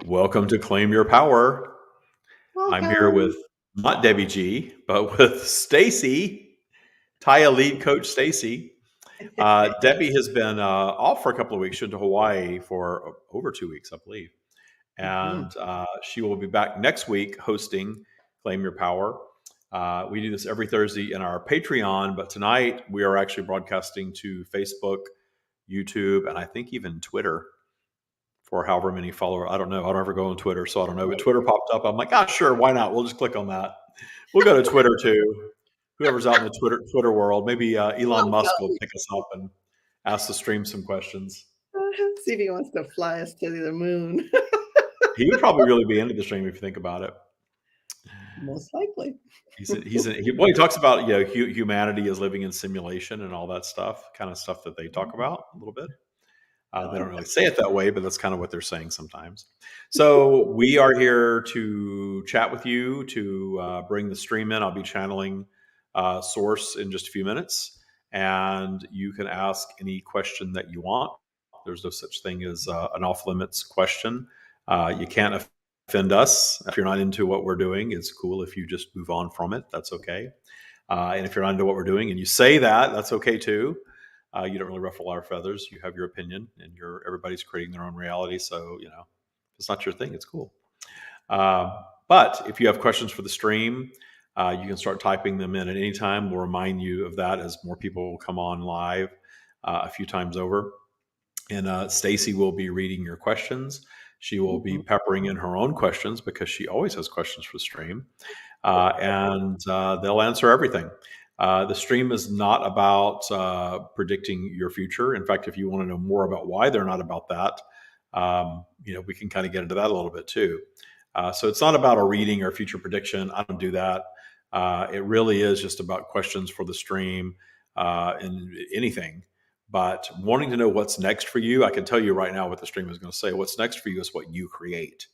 Welcome to Claim Your Power. I'm here with Welcome. not Debbie G, but with Stacy, Thai Elite Coach Stacy. Debbie has been off for a couple of weeks. She went to Hawaii for over 2 weeks, I believe. Mhm. And she will be back next week hosting Claim Your Power. We do this every Thursday in our Patreon, but tonight we are actually broadcasting to Facebook, YouTube, and I think even Twitter for however many followers. I don't know. I don't ever go on Twitter, so I don't know. But Twitter popped up. I'm like, sure, why not? We'll just click on that. We'll go to Twitter too. Whoever's out in the Twitter world, maybe Elon Musk will Welcome. pick us up and ask the stream some questions. See if he wants to fly us to the moon. He would probably really be into the stream if you think about it. Most likely. He talks about humanity is living in simulation and all that stuff, kind of stuff that they talk about a little bit. They don't really say it that way, but that's kind of what they're saying sometimes. So we are here to chat with you, to bring the stream in. I'll be channeling Source in just a few minutes, and you can ask any question that you want. There's no such thing as an off limits question. You can't offend us if you're not into what we're doing. It's cool if you just move on from it. That's okay. And if you're not into what we're doing and you say that, that's okay too. You don't really ruffle our feathers. You have your opinion, and everybody's creating their own reality. So if it's not your thing, it's cool. But if you have questions for the stream, you can start typing them in at any time. We'll remind you of that as more people will come on live a few times over. And Stacy will be reading your questions. She will be peppering in her own questions because she always has questions for the stream. And they'll answer everything. The stream is not about predicting your future. In fact, if you want to know more about why they're not about that, we can kind of get into that a little bit too. So it's not about a reading or future prediction. I don't do that. It really is just about questions for the stream and anything. But wanting to know what's next for you, I can tell you right now what the stream is going to say. What's next for you is what you create,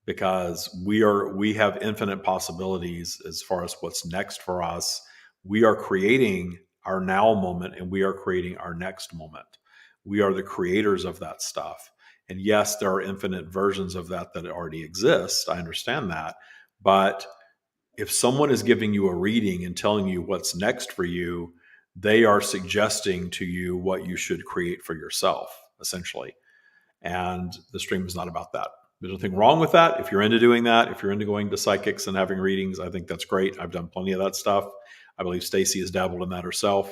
because we have infinite possibilities as far as what's next for us. We are creating our now moment, and we are creating our next moment. We are the creators of that stuff. And yes, there are infinite versions of that already exist. I understand that. But if someone is giving you a reading and telling you what's next for you, they are suggesting to you what you should create for yourself, essentially. And the stream is not about that. There's nothing wrong with that. If you're into doing that, if you're into going to psychics and having readings, I think that's great. I've done plenty of that stuff. I believe Stacy has dabbled in that herself,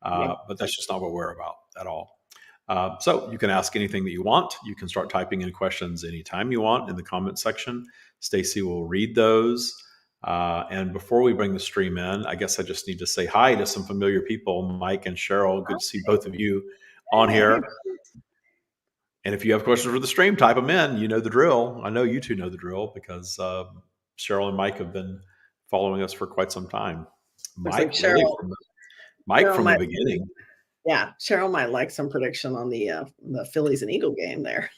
but that's just not what we're about at all. So you can ask anything that you want. You can start typing in questions anytime you want in the comment section. Stacy will read those. And before we bring the stream in, I guess I just need to say hi to some familiar people, Mike and Cheryl. Good to see both of you on here. And if you have questions for the stream, type them in. You know the drill. I know you two know the drill because Cheryl and Mike have been following us for quite some time. Looks like Mike, really, Cheryl from the might, beginning. yeah, Cheryl might like some prediction on the Phillies and Eagle game there.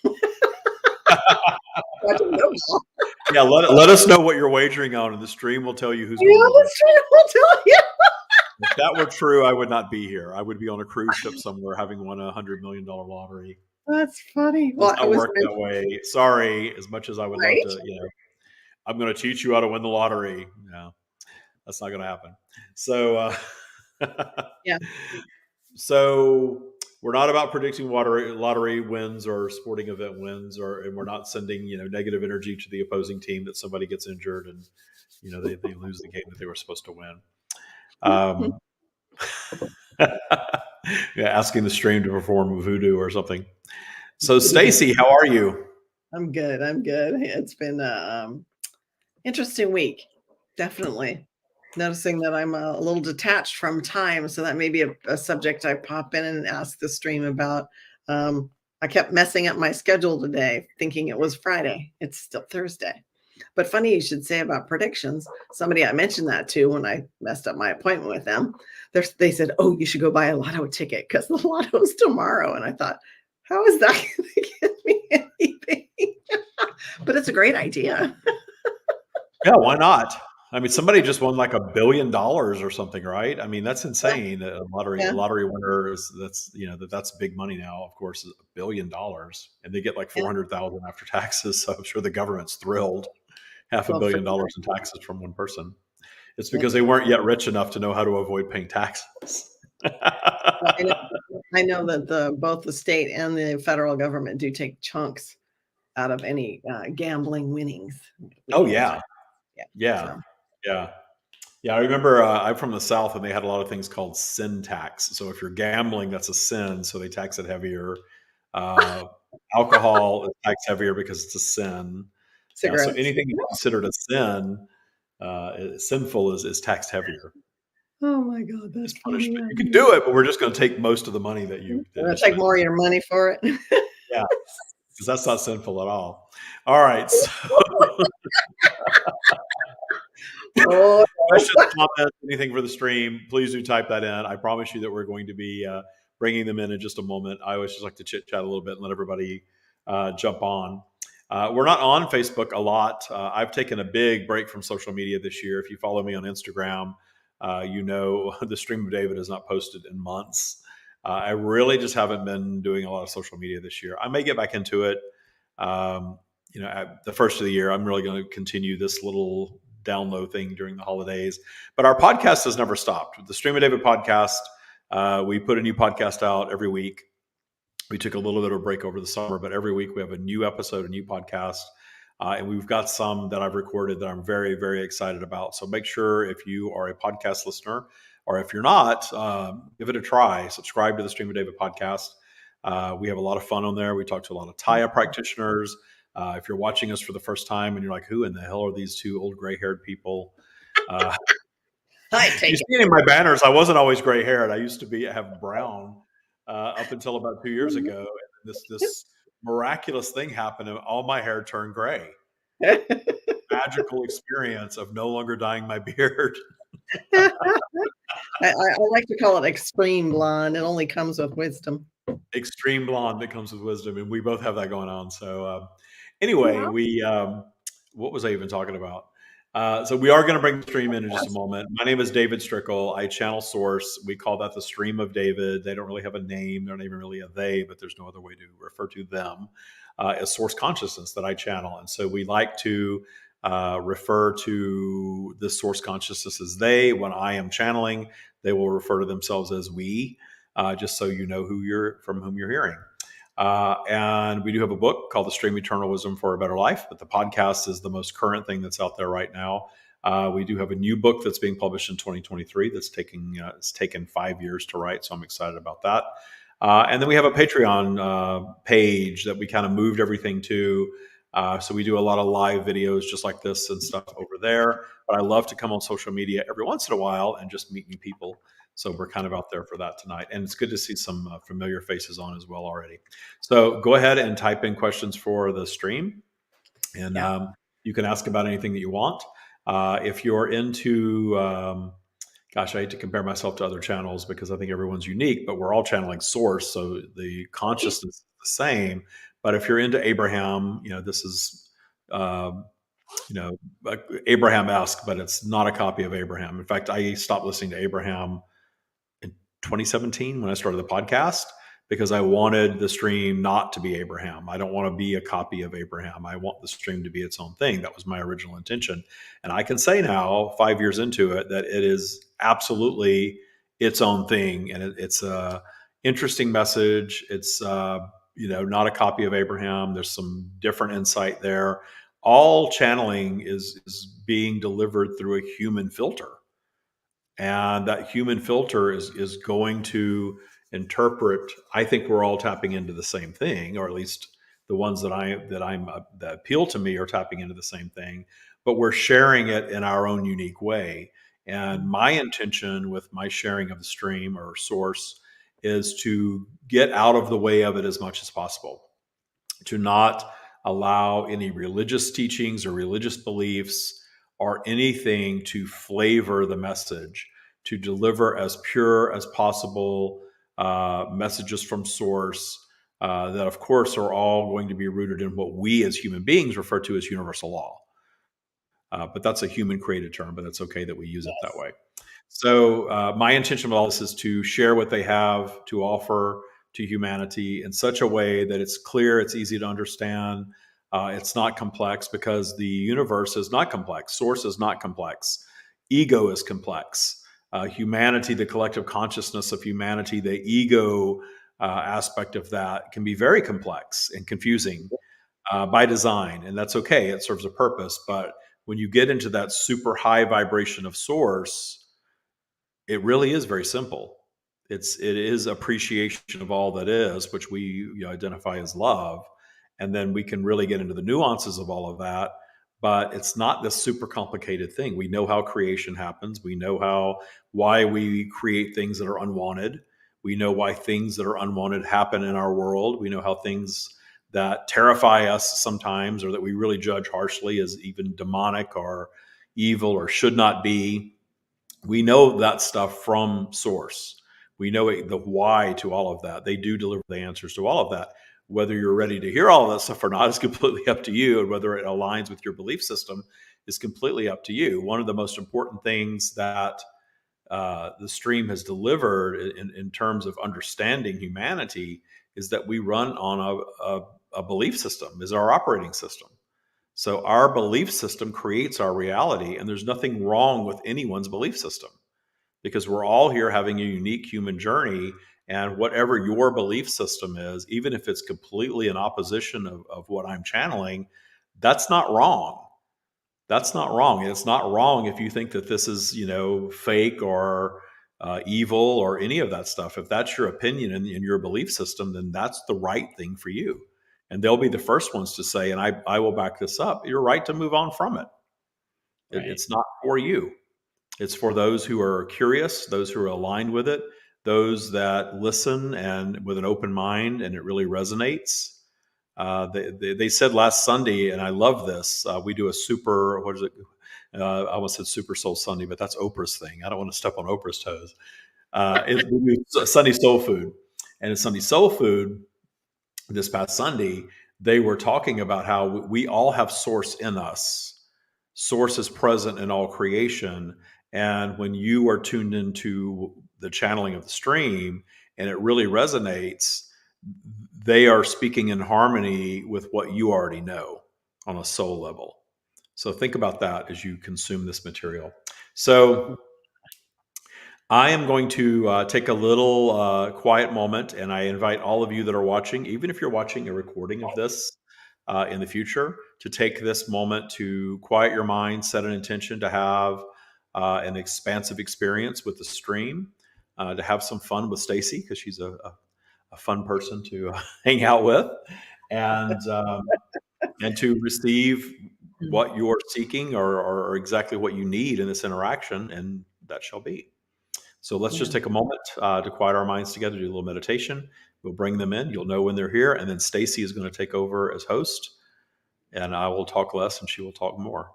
Yeah, let us know what you're wagering on, and the stream will tell you who's going to win. The stream will tell you. If that were true, I would not be here. I would be on a cruise ship somewhere having won $100 million lottery. That's funny. It does not work that way. Sorry, as much as I would love to, I'm going to teach you how to win the lottery. No, that's not going to happen. So, yeah. So we're not about predicting lottery wins or sporting event wins, and we're not sending negative energy to the opposing team that somebody gets injured and they lose the game that they were supposed to win. Yeah, asking the stream to perform voodoo or something. So Stacy, how are you? I'm good. It's been an interesting week. Definitely. Noticing that I'm a little detached from time. So that may be a subject I pop in and ask the stream about. I kept messing up my schedule today, thinking it was Friday. It's still Thursday. But funny you should say about predictions. Somebody I mentioned that to when I messed up my appointment with them. They said, oh, you should go buy a lotto ticket because the lotto's tomorrow. And I thought, how is that going to get me anything? But it's a great idea. Yeah, why not? I mean, somebody just won like $1 billion or something, right? I mean, that's Yeah, insane. A yeah, lottery winner is that's big money now. Of course, $1 billion, and they get like yeah. 400,000 after taxes. So I'm sure the government's thrilled. Half a Well, for billion sure. dollars in taxes from one person. It's Yep. because they weren't yet rich enough to know how to avoid paying taxes. Well, I know that both the state and the federal government do take chunks out of any gambling winnings. Oh Winnings, right? yeah, Yeah. yeah, So yeah. Yeah, I remember I'm from the South and they had a lot of things called sin tax. So if you're gambling, that's a sin. So they tax it heavier. Uh, Alcohol is taxed heavier because it's a sin. Yeah. So cigarettes. anything that's considered a sin, sinful is taxed heavier Oh my God, as that's funny. punishment. You can do it, but we're just going to take most of the money that We're gonna you take spent. more of your money for it. Yeah, because that's not sinful at all. All right. So Oh, questions, comments, anything for the stream, please do type that in. I promise you that we're going to be bringing them in just a moment. I always just like to chit chat a little bit and let everybody jump on. We're not on Facebook a lot. I've taken a big break from social media this year. If you follow me on Instagram, you know the Stream of David is not posted in months. I really just haven't been doing a lot of social media this year. I may get back into it. At the first of the year, I'm really going to continue this little down low thing during the holidays. But our podcast has never stopped. The Stream of David podcast, we put a new podcast out every week. We took a little bit of a break over the summer, but every week we have a new episode, a new podcast. And we've got some that I've recorded that I'm very, very excited about. So make sure if you are a podcast listener, or if you're not, give it a try. Subscribe to the Stream of David podcast. We have a lot of fun on there. We talk to a lot of Taya practitioners. If you're watching us for the first time and you're like, who in the hell are these two old gray haired people? I You take see it. it in my banners. I wasn't always gray haired. I used to have brown up until about 2 years ago. And this miraculous thing happened, and all my hair turned gray. Magical experience of no longer dyeing my beard. I like to call it extreme blonde. It only comes with wisdom. Extreme blonde that comes with wisdom, and we both have that going on. So anyway, what was I even talking about? So we are going to bring the stream in just a moment. My name is David Strickle. I channel Source. We call that the Stream of David. They don't really have a name. They're not even really a they, but there's no other way to refer to them as Source Consciousness that I channel. And so we like to refer to the Source Consciousness as they. When I am channeling, they will refer to themselves as we. Just so you know from whom you're hearing. And we do have a book called The Stream Eternal Wisdom for a Better Life, but the podcast is the most current thing that's out there right now. We do have a new book that's being published in 2023 that's it's taken 5 years to write, so I'm excited about that. And then we have a Patreon page that we kind of moved everything to. So we do a lot of live videos just like this and stuff over there. But I love to come on social media every once in a while and just meet new people. So we're kind of out there for that tonight. And it's good to see some familiar faces on as well already. So go ahead and type in questions for the stream. And you can ask about anything that you want. If you're into, gosh, I hate to compare myself to other channels because I think everyone's unique, but we're all channeling Source. So the consciousness is the same. But if you're into Abraham, this is, Abraham-esque, but it's not a copy of Abraham. In fact, I stopped listening to Abraham in 2017 when I started the podcast because I wanted the stream not to be Abraham. I don't want to be a copy of Abraham. I want the stream to be its own thing. That was my original intention. And I can say now, 5 years into it, that it is absolutely its own thing. And it's a interesting message. It's, not a copy of Abraham. There's some different insight there. All channeling is being delivered through a human filter. And that human filter is going to interpret. I think we're all tapping into the same thing, or at least the ones that appeal to me are tapping into the same thing, but we're sharing it in our own unique way. And my intention with my sharing of the stream or source is to get out of the way of it as much as possible, to not allow any religious teachings or religious beliefs or anything to flavor the message, to deliver as pure as possible messages from source that, of course, are all going to be rooted in what we as human beings refer to as universal law. but that's a human created term, but it's okay that we use it that Yes. way. So my intention with all this is to share what they have to offer to humanity in such a way that it's clear, it's easy to understand, it's not complex, because the universe is not complex, source is not complex, ego is complex. Humanity, the collective consciousness of humanity, the ego aspect of that can be very complex and confusing by design, and that's okay. It serves a purpose. But when you get into that super high vibration of source, it really is very simple. It is appreciation of all that is, which we identify as love, and then we can really get into the nuances of all of that. But it's not this super complicated thing. We know how creation happens. We know why we create things that are unwanted. We know why things that are unwanted happen in our world. We know how things that terrify us sometimes, or that we really judge harshly as even demonic or evil or should not be, we know that stuff from source. We know the why to all of that. They do deliver the answers to all of that. Whether you're ready to hear all of that stuff or not is completely up to you, and whether it aligns with your belief system is completely up to you. One of the most important things that the stream has delivered in terms of understanding humanity is that we run on a belief system, is our operating system. So our belief system creates our reality, and there's nothing wrong with anyone's belief system, because we're all here having a unique human journey. And whatever your belief system is, even if it's completely in opposition of what I'm channeling, that's not wrong. That's not wrong. It's not wrong if you think that this is, fake or evil or any of that stuff. If that's your opinion in your belief system, then that's the right thing for you. And they'll be the first ones to say, and I will back this up, you're right to move on from it. Right. It's not for you. It's for those who are curious, those who are aligned with it, those that listen and with an open mind, and it really resonates. They said last Sunday, and I love this. We do a super, what is it? I almost said Super Soul Sunday, but that's Oprah's thing. I don't want to step on Oprah's toes. We do Sunday Soul Food, and in Sunday Soul Food this past Sunday, they were talking about how we all have source in us. Source is present in all creation. And when you are tuned into the channeling of the stream and it really resonates, they are speaking in harmony with what you already know on a soul level. So think about that as you consume this material. So I am going to take a little quiet moment, and I invite all of you that are watching, even if you're watching a recording of this in the future, to take this moment to quiet your mind, set an intention to have an expansive experience with the stream, to have some fun with Stacy, because she's a fun person to hang out with, and to receive what you're seeking, or exactly what you need in this interaction, and that shall be. So let's just take a moment to quiet our minds together, do a little meditation. We'll bring them in. You'll know when they're here. And then Stacy is going to take over as host. And I will talk less and she will talk more.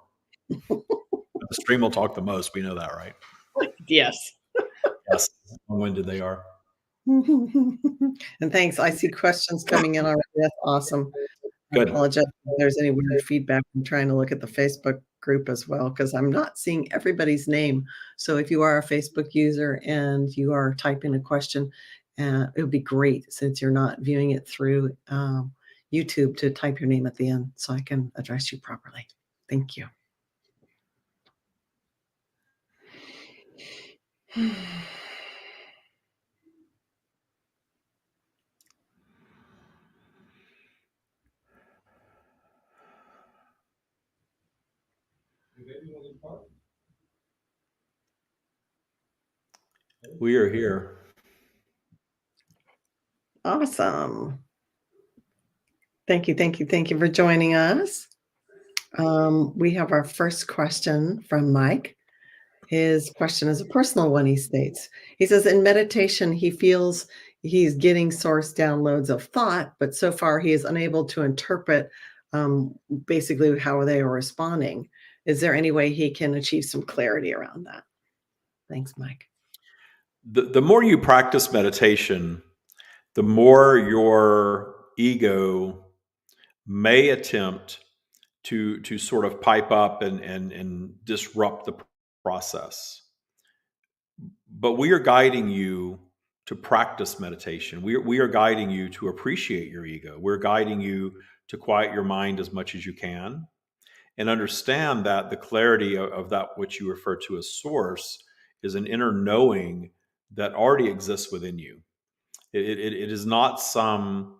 The stream will talk the most. We know that, right? Yes. Yes. Long-winded they are. And thanks. I see questions coming in already. That's awesome. Good. I apologize if there's any weird feedback. I'm trying to look at the Facebook group as well, because I'm not seeing everybody's name. So if you are a Facebook user and you are typing a question, it would be great, since you're not viewing it through YouTube, to type your name at the end so I can address you properly. Thank you. We are here. Awesome. Thank you, thank you, thank you for joining us. We have our first question from Mike. His question is a personal one, he states. He says, in meditation, he feels he's getting source downloads of thought, but so far he is unable to interpret basically how they are responding. Is there any way he can achieve some clarity around that? Thanks, Mike. The more you practice meditation, the more your ego may attempt to sort of pipe up and disrupt the process. But we are guiding you to practice meditation. We are guiding you to appreciate your ego. We're guiding you to quiet your mind as much as you can and understand that the clarity of that which you refer to as source is an inner knowing that already exists within you. It is not some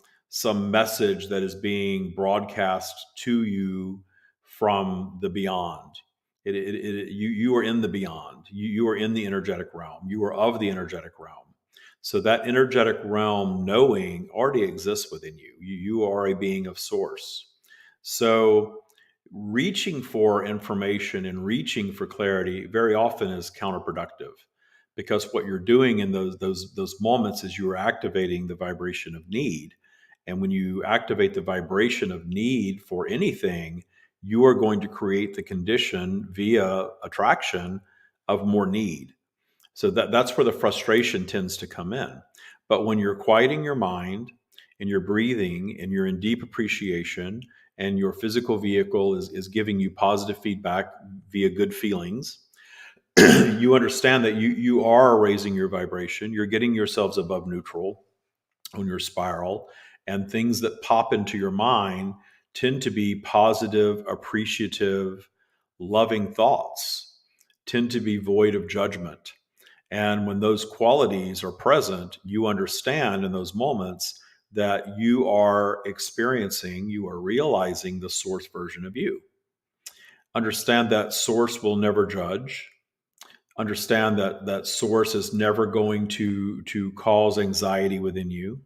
message that is being broadcast to you from the beyond. You are in the beyond. You are in the energetic realm. You are of the energetic realm. So that energetic realm knowing already exists within you. You are a being of source. So reaching for information and reaching for clarity very often is counterproductive, because what you're doing in those moments is you are activating the vibration of need. And when you activate the vibration of need for anything, you are going to create the condition via attraction of more need. So that's where the frustration tends to come in. But when you're quieting your mind and you're breathing and you're in deep appreciation and your physical vehicle is giving you positive feedback via good feelings, you understand that you are raising your vibration. You're getting yourselves above neutral on your spiral, and things that pop into your mind tend to be positive, appreciative, loving thoughts, tend to be void of judgment. And when those qualities are present, you understand in those moments that you are experiencing, you are realizing the source version of you. Understand that source will never judge. Understand that source is never going to cause anxiety within you.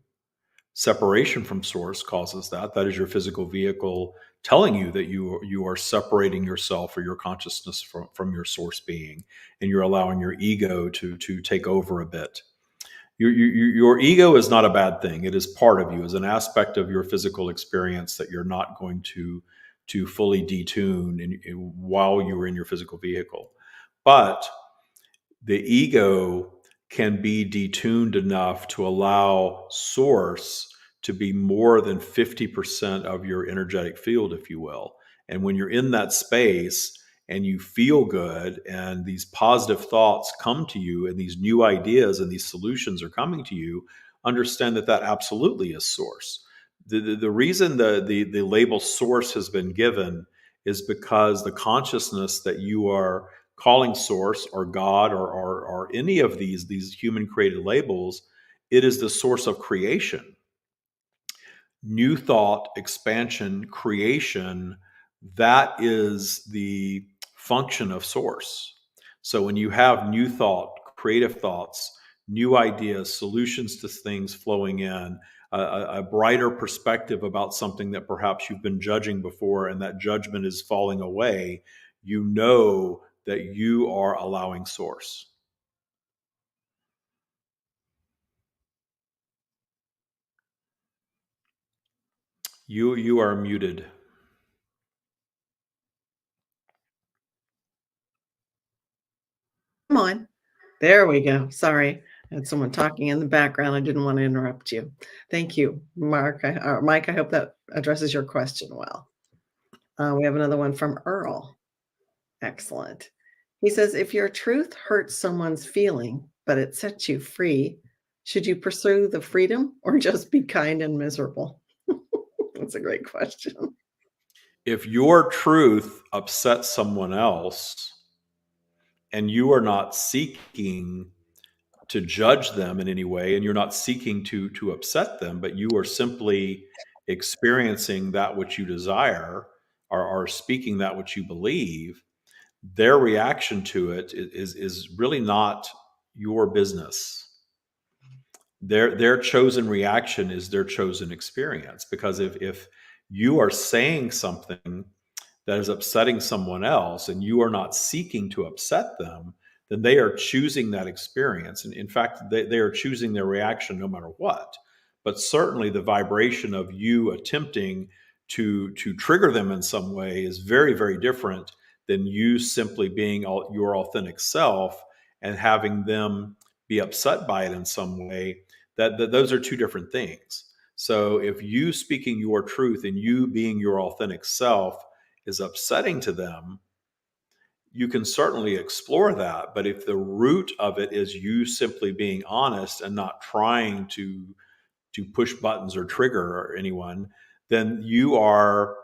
Separation from source causes that. That is your physical vehicle telling you that you are separating yourself or your consciousness from your source being, and you're allowing your ego to take over a bit. Your ego is not a bad thing. It is part of you, as an aspect of your physical experience that you're not going to fully detune while you are in your physical vehicle. But the ego can be detuned enough to allow source to be more than 50% of your energetic field, if you will. And when you're in that space and you feel good and these positive thoughts come to you and these new ideas and these solutions are coming to you, understand that that absolutely is source. The reason the label source has been given is because the consciousness that you are calling source or God or any of these human created labels, it is the source of creation. New thought, expansion, creation, that is the function of source. So when you have new thought, creative thoughts, new ideas, solutions to things flowing in, a brighter perspective about something that perhaps you've been judging before, and that judgment is falling away, you know that you are allowing source. You are muted. Come on. There we go. Sorry. I had someone talking in the background. I didn't want to interrupt you. Thank you, Mark. Mike, I hope that addresses your question well. We have another one from Earl. Excellent. He says, if your truth hurts someone's feeling, but it sets you free, should you pursue the freedom or just be kind and miserable? That's a great question. If your truth upsets someone else and you are not seeking to judge them in any way, and you're not seeking to upset them, but you are simply experiencing that which you desire, or speaking that which you believe, their reaction to it is really not your business. Their chosen reaction is their chosen experience. Because if you are saying something that is upsetting someone else and you are not seeking to upset them, then they are choosing that experience. And in fact, they are choosing their reaction no matter what. But certainly the vibration of you attempting to trigger them in some way is very, very different than you simply being your authentic self and having them be upset by it in some way. That those are two different things. So if you speaking your truth and you being your authentic self is upsetting to them, you can certainly explore that. But if the root of it is you simply being honest and not trying to push buttons or trigger anyone, then you are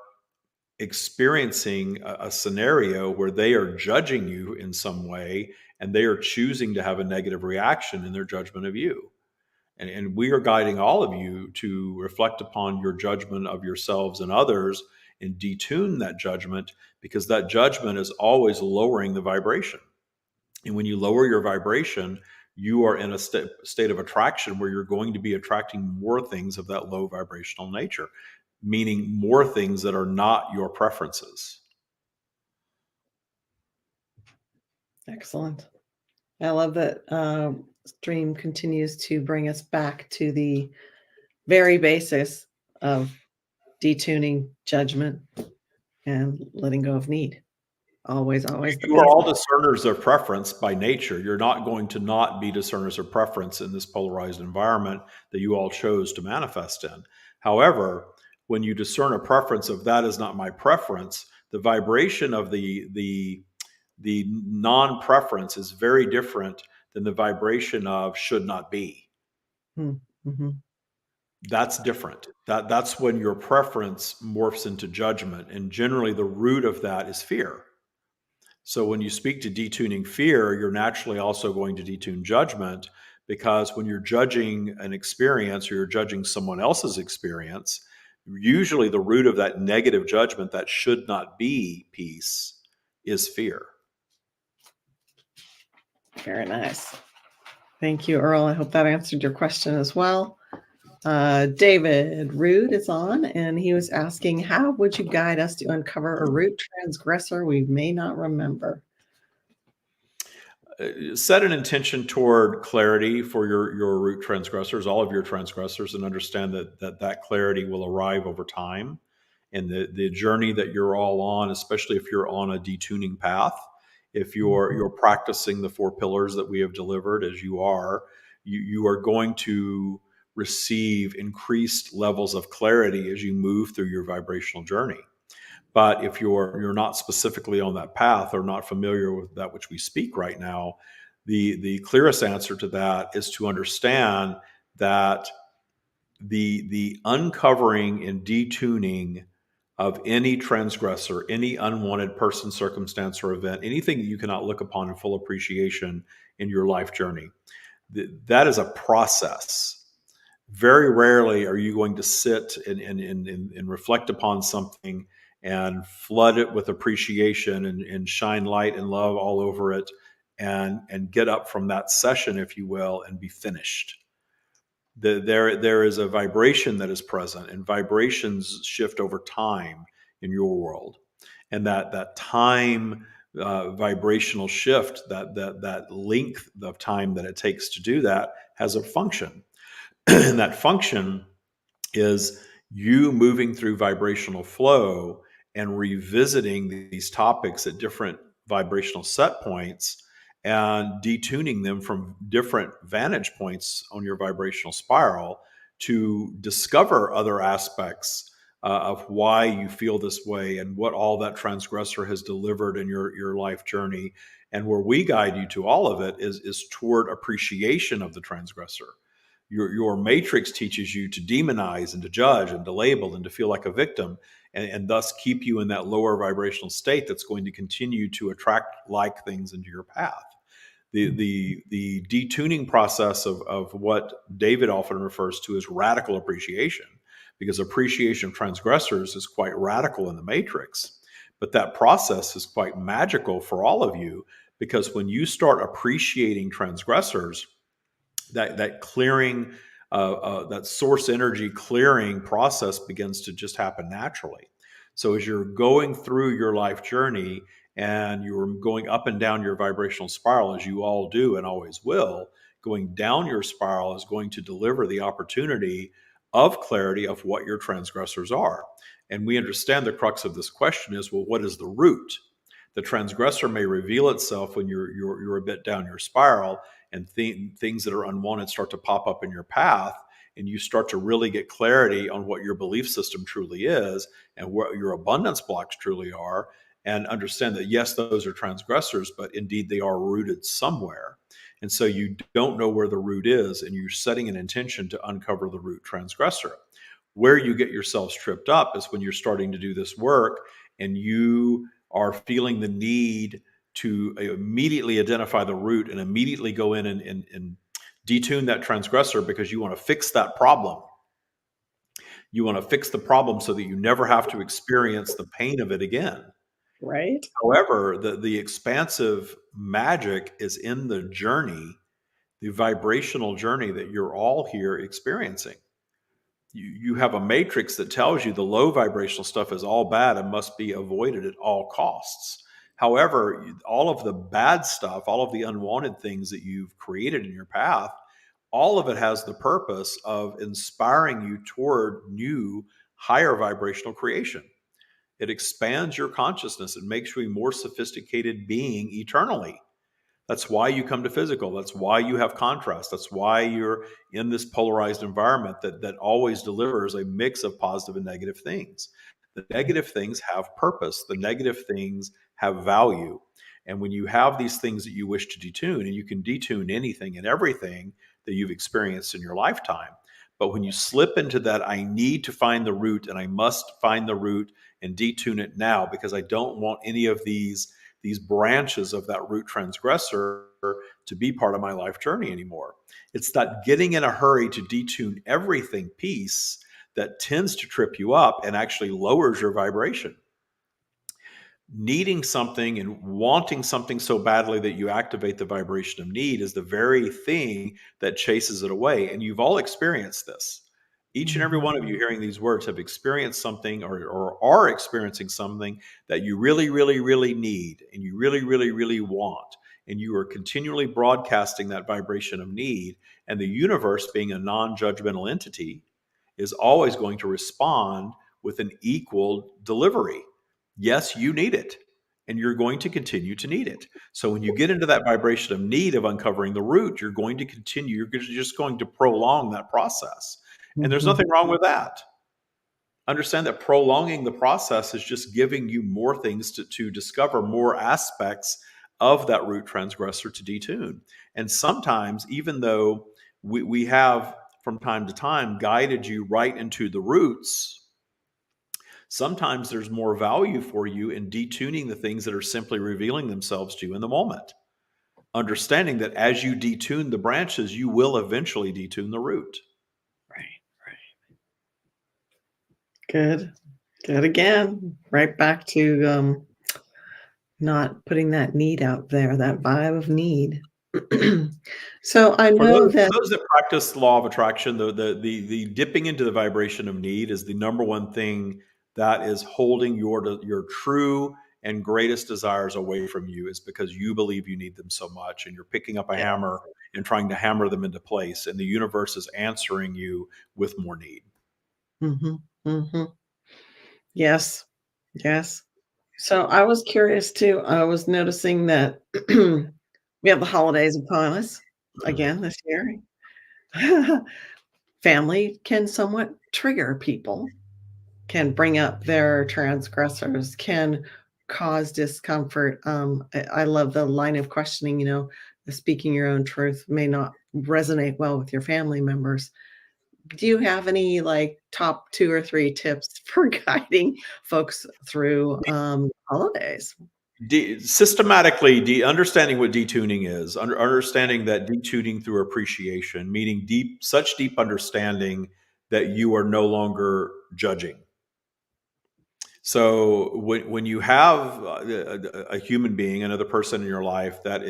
experiencing a scenario where they are judging you in some way, and they are choosing to have a negative reaction in their judgment of you. And we are guiding all of you to reflect upon your judgment of yourselves and others and detune that judgment, because that judgment is always lowering the vibration. And when you lower your vibration, you are in a state of attraction where you're going to be attracting more things of that low vibrational nature, meaning more things that are not your preferences. Excellent. I love that Stream continues to bring us back to the very basis of detuning judgment and letting go of need. Always the You are all basis. discerners of preference by nature. You're not going to not be discerners of preference in this polarized environment that you all chose to manifest in. However, when you discern a preference of that is not my preference, the vibration of the non-preference is very different than the vibration of should not be. Mm-hmm. That's different. That's when your preference morphs into judgment, and generally the root of that is fear. So when you speak to detuning fear, you're naturally also going to detune judgment, because when you're judging an experience or you're judging someone else's experience, usually the root of that negative judgment, that should not be piece, is fear. Very nice. Thank you, Earl. I hope that answered your question as well. David Rude is on, and he was asking, how would you guide us to uncover a root transgressor we may not remember? Set an intention toward clarity for your root transgressors, all of your transgressors, and understand that clarity will arrive over time. And the journey that you're all on, especially if you're on a detuning path, if you're practicing the 4 pillars that we have delivered, as you are going to receive increased levels of clarity as you move through your vibrational journey. But if you're not specifically on that path or not familiar with that which we speak right now, the clearest answer to that is to understand that the uncovering and detuning of any transgressor, any unwanted person, circumstance, or event, anything that you cannot look upon in full appreciation in your life journey, that is a process. Very rarely are you going to sit and reflect upon something and flood it with appreciation and shine light and love all over it, and get up from that session, if you will, and be finished. There is a vibration that is present, and vibrations shift over time in your world, and that time vibrational shift, that length of time that it takes to do that, has a function. And that function is you moving through vibrational flow and revisiting these topics at different vibrational set points and detuning them from different vantage points on your vibrational spiral to discover other aspects of why you feel this way and what all that transgressor has delivered in your life journey. And where we guide you to all of it is toward appreciation of the transgressor. Your matrix teaches you to demonize and to judge and to label and to feel like a victim, and thus keep you in that lower vibrational state that's going to continue to attract like things into your path. The detuning process of what David often refers to as radical appreciation, because appreciation of transgressors is quite radical in the matrix, but that process is quite magical for all of you, because when you start appreciating transgressors, that clearing, that source energy clearing process begins to just happen naturally. So as you're going through your life journey and you're going up and down your vibrational spiral, as you all do and always will, going down your spiral is going to deliver the opportunity of clarity of what your transgressors are. And we understand the crux of this question is, well, what is the root? The transgressor may reveal itself when you're a bit down your spiral, and things that are unwanted start to pop up in your path, and you start to really get clarity on what your belief system truly is and what your abundance blocks truly are, and understand that yes, those are transgressors, but indeed they are rooted somewhere. And so you don't know where the root is, and you're setting an intention to uncover the root transgressor. Where you get yourselves tripped up is when you're starting to do this work and you are feeling the need to immediately identify the root and immediately go in and detune that transgressor because you want to fix that problem. You want to fix the problem so that you never have to experience the pain of it again. Right. However, the expansive magic is in the journey, the vibrational journey that you're all here experiencing. You have a matrix that tells you the low vibrational stuff is all bad and must be avoided at all costs. However, all of the bad stuff, all of the unwanted things that you've created in your path, all of it has the purpose of inspiring you toward new, higher vibrational creation. It expands your consciousness. It makes you a more sophisticated being eternally. That's why you come to physical. That's why you have contrast. That's why you're in this polarized environment that always delivers a mix of positive and negative things. The negative things have purpose. The negative things have value. And when you have these things that you wish to detune, and you can detune anything and everything that you've experienced in your lifetime, but when you slip into that, I need to find the root and I must find the root and detune it now because I don't want any of these branches of that root transgressor to be part of my life journey anymore. It's that getting in a hurry to detune everything piece that tends to trip you up and actually lowers your vibration. Needing something and wanting something so badly that you activate the vibration of need is the very thing that chases it away. And you've all experienced this. Each and every one of you hearing these words have experienced something or are experiencing something that you really, really, really need and you really, really, really want. And you are continually broadcasting that vibration of need. And the universe, being a non judgmental entity, is always going to respond with an equal delivery. Yes, you need it, and you're going to continue to need it. So when you get into that vibration of need of uncovering the root, you're going to continue, you're just going to prolong that process. And there's nothing wrong with that. Understand that prolonging the process is just giving you more things to discover, more aspects of that root transgressor to detune. And sometimes, even though we have from time to time guided you right into the roots, sometimes there's more value for you in detuning the things that are simply revealing themselves to you in the moment. Understanding that as you detune the branches, you will eventually detune the root. Right. Good. Good again. Right back to not putting that need out there, that vibe of need. So I For know those, that for those that practice law of attraction, the dipping into the vibration of need is the number one thing that is holding your true and greatest desires away from you, is because you believe you need them so much and you're picking up a yeah. hammer and trying to hammer them into place, and the universe is answering you with more need. Mhm, mhm. Yes. Yes. So I was curious too. I was noticing that we have the holidays upon us again this year. Family can somewhat trigger people, can bring up their transgressors, can cause discomfort. I love the line of questioning, speaking your own truth may not resonate well with your family members. Do you have any like top 2 or 3 tips for guiding folks through holidays? Systematically understanding what detuning is, understanding that detuning through appreciation, meaning such deep understanding that you are no longer judging. So when you have a human being, another person in your life that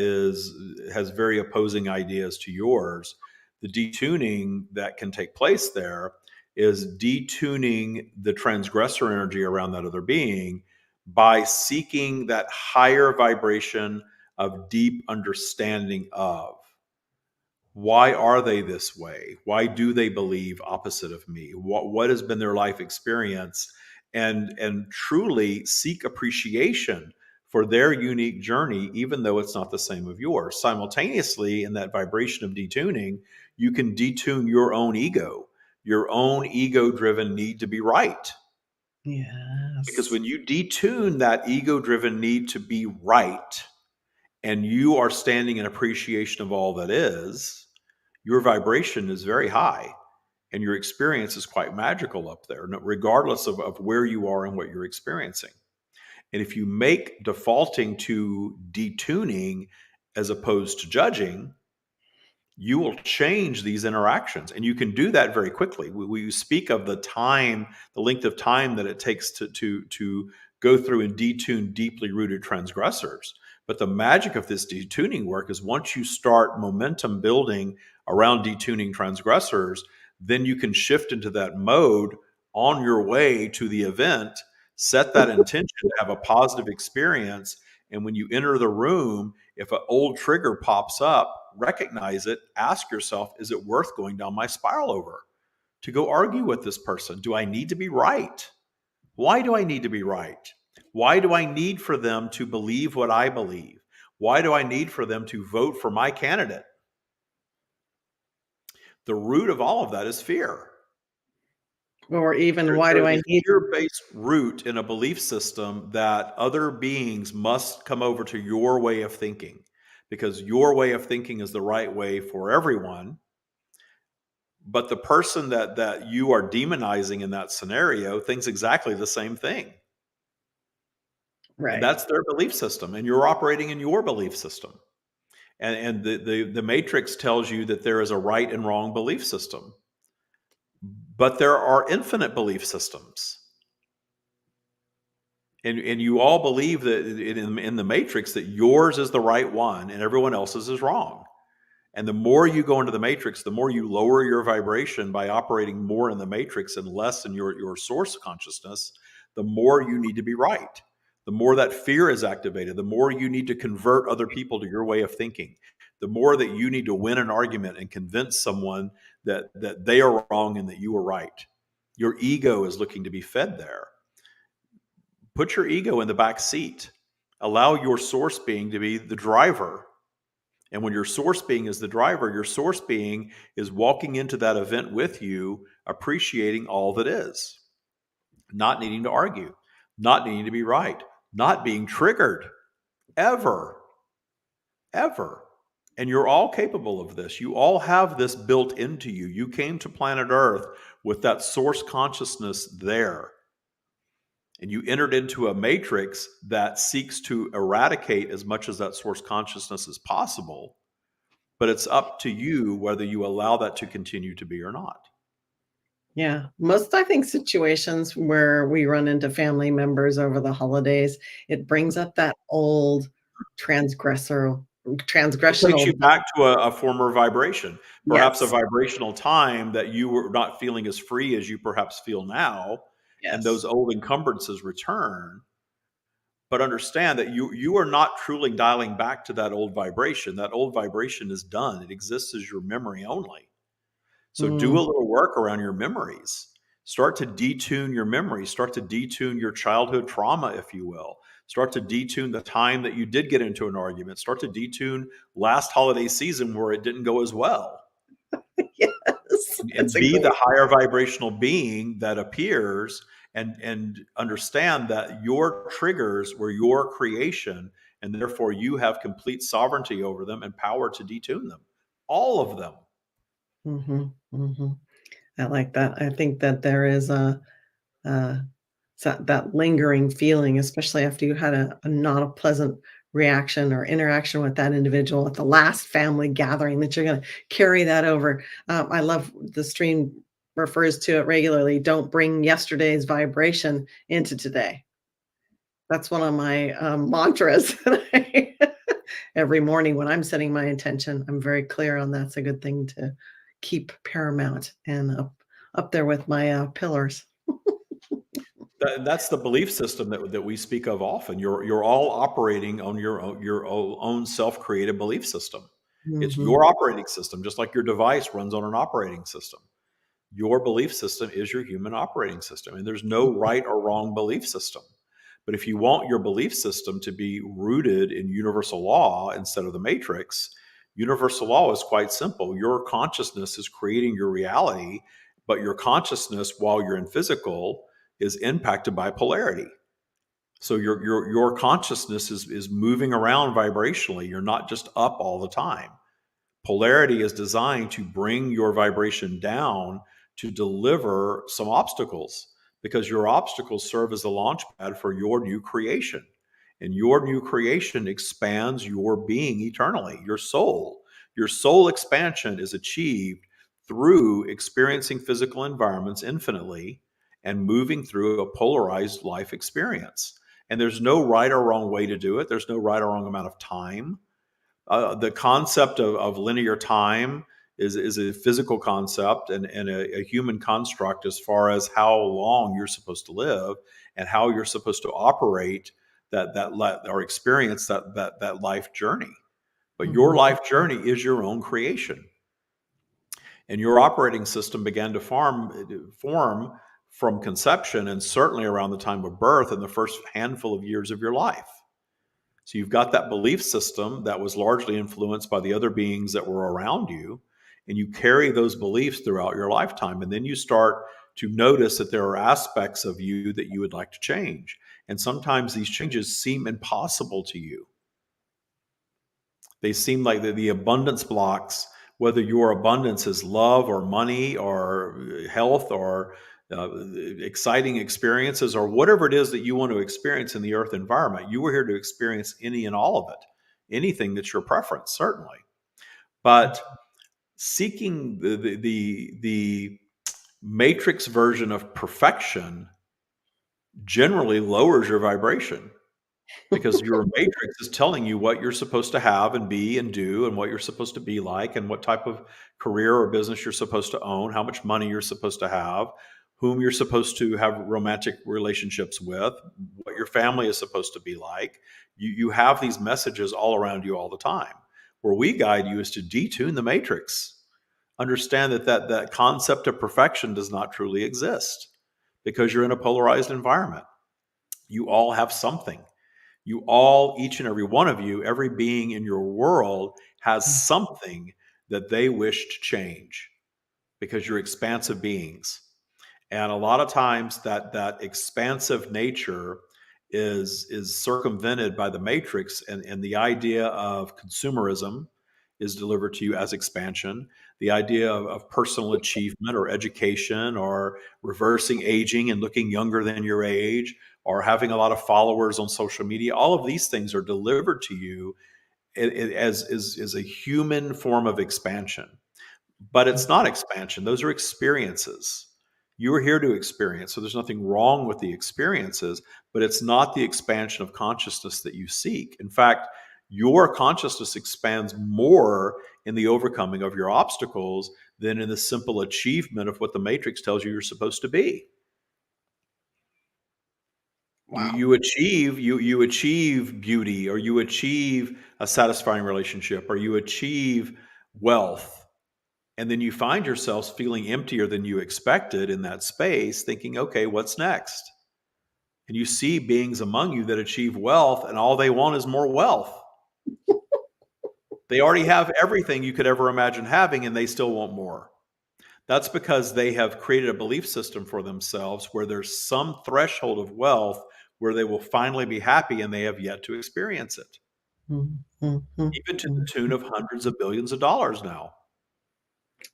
has very opposing ideas to yours, the detuning that can take place there is detuning the transgressor energy around that other being by seeking that higher vibration of deep understanding of why are they this way? Why do they believe opposite of me? What has been their life experience? And truly seek appreciation for their unique journey, even though it's not the same of yours. Simultaneously, in that vibration of detuning, you can detune your own ego. your own ego-driven need to be right. Because Yes. when you detune that ego-driven need to be right, and you are standing in appreciation of all that is, your vibration is very high and your experience is quite magical up there, regardless of where you are and what you're experiencing. And if you make defaulting to detuning as opposed to judging, you will change these interactions. And you can do that very quickly. We speak of the time, the length of time that it takes to go through and detune deeply rooted transgressors. But the magic of this detuning work is once you start momentum building around detuning transgressors, then you can shift into that mode on your way to the event, set that intention to have a positive experience. And when you enter the room, if an old trigger pops up, recognize it, ask yourself, is it worth going down my spiral over? To go argue with this person? Do I need to be right? Why do I need to be right? Why do I need for them to believe what I believe? Why do I need for them to vote for my candidate? The root of all of that is fear. Or even, why do There's I a need? fear-based root in a belief system that other beings must come over to your way of thinking, because your way of thinking is the right way for everyone. But the person that you are demonizing in that scenario thinks exactly the same thing. And Right. that's their belief system. And you're operating in your belief system. And the matrix tells you that there is a right and wrong belief system. But there are infinite belief systems. And you all believe that in the matrix that yours is the right one and everyone else's is wrong. And the more you go into the matrix, the more you lower your vibration by operating more in the matrix and less in your source consciousness, the more you need to be right. The more that fear is activated, the more you need to convert other people to your way of thinking. The more that you need to win an argument and convince someone that they are wrong and that you are right. Your ego is looking to be fed there. Put your ego in the back seat. Allow your source being to be the driver. And when your source being is the driver, your source being is walking into that event with you, appreciating all that is, not needing to argue, not needing to be right, not being triggered ever, ever. And you're all capable of this. You all have this built into you. You came to planet Earth with that source consciousness there. And you entered into a matrix that seeks to eradicate as much as that source consciousness as possible. But it's up to you whether you allow that to continue to be or not. Yeah. Most, I think, situations where we run into family members over the holidays, it brings up that old transgressor It takes transgressional. you back to a former vibration, perhaps a Yes. vibrational time that you were not feeling as free as you perhaps feel now, and those Yes. old encumbrances return. But understand that you are not truly dialing back to that old vibration. That old vibration is done. It exists as your memory only. So do a Mm. little work around your memories. Start to detune your memories. Start to detune your childhood trauma, if you will. Start to detune the time that you did get into an argument. Start to detune last holiday season where it didn't go as well. Yes. That's And a be the great. higher vibrational being that appears, and understand that your triggers were your creation, and therefore you have complete sovereignty over them and power to detune them. All of them. Mhm. Mhm. I like that. I think that there is a that lingering feeling, especially after you had a not a pleasant reaction or interaction with that individual at the last family gathering, that you're going to carry that over. I love the stream refers to it regularly. Don't bring yesterday's vibration into today. That's one of my mantras that every morning when I'm setting my intention, I'm very clear on that's a good thing to keep paramount and up there with my pillars. That's the belief system that we speak of often. You're all operating on your own self-created belief system. It's Mhm. your operating system, just like your device runs on an operating system. Your belief system is your human operating system, and there's no right or wrong belief system. But if you want your belief system to be rooted in universal law instead of the matrix, universal law is quite simple. Your consciousness is creating your reality but your consciousness while you're in physical is impacted by polarity. So your consciousness is moving around vibrationally. You're not just up all the time. Polarity is designed to bring your vibration down to deliver some obstacles, because your obstacles serve as a launch pad for your new creation. And your new creation expands your being eternally, your soul. Your soul expansion is achieved through experiencing physical environments infinitely and moving through a polarized life experience. And there's no right or wrong way to do it. There's no right or wrong amount of time. The concept of linear time is a physical concept and a human construct as far as how long you're supposed to live and how you're supposed to operate or experience that life journey. But your life journey is your own creation, and your operating system began to form from conception, and certainly around the time of birth in the first handful of years of your life. So you've got that belief system that was largely influenced by the other beings that were around you, and you carry those beliefs throughout your lifetime. And then you start to notice that there are aspects of you that you would like to change. And sometimes these changes seem impossible to you. They seem like the abundance blocks, whether your abundance is love or money or health or exciting experiences or whatever it is that you want to experience in the earth environment. You were here to experience any and all of it, anything that's your preference, certainly. But seeking the matrix version of perfection generally lowers your vibration, because your matrix is telling you what you're supposed to have and be and do, and what you're supposed to be like, and what type of career or business you're supposed to own, how much money you're supposed to have, whom you're supposed to have romantic relationships with, what your family is supposed to be like. You have these messages all around you all the time. Where we guide you is to detune the matrix. Understand that concept of perfection does not truly exist, because you're in a polarized environment. You all have something. You all, each and every one of you, every being in your world has something that they wish to change, because you're expansive beings. And a lot of times that expansive nature is circumvented by the matrix, and the idea of consumerism is delivered to you as expansion. The idea of personal achievement or education or reversing aging and looking younger than your age or having a lot of followers on social media, all of these things are delivered to you as a human form of expansion. But it's not expansion. Those are experiences. You are here to experience. So there's nothing wrong with the experiences, but it's not the expansion of consciousness that you seek. In fact, your consciousness expands more in the overcoming of your obstacles than in the simple achievement of what the matrix tells you you're supposed to be. Wow. You achieve beauty, or you achieve a satisfying relationship, or you achieve wealth. And then you find yourselves feeling emptier than you expected in that space, thinking, okay, what's next? And you see beings among you that achieve wealth, and all they want is more wealth. They already have everything you could ever imagine having, and they still want more. That's because they have created a belief system for themselves where there's some threshold of wealth where they will finally be happy, and they have yet to experience it, even to the tune of hundreds of billions of dollars now.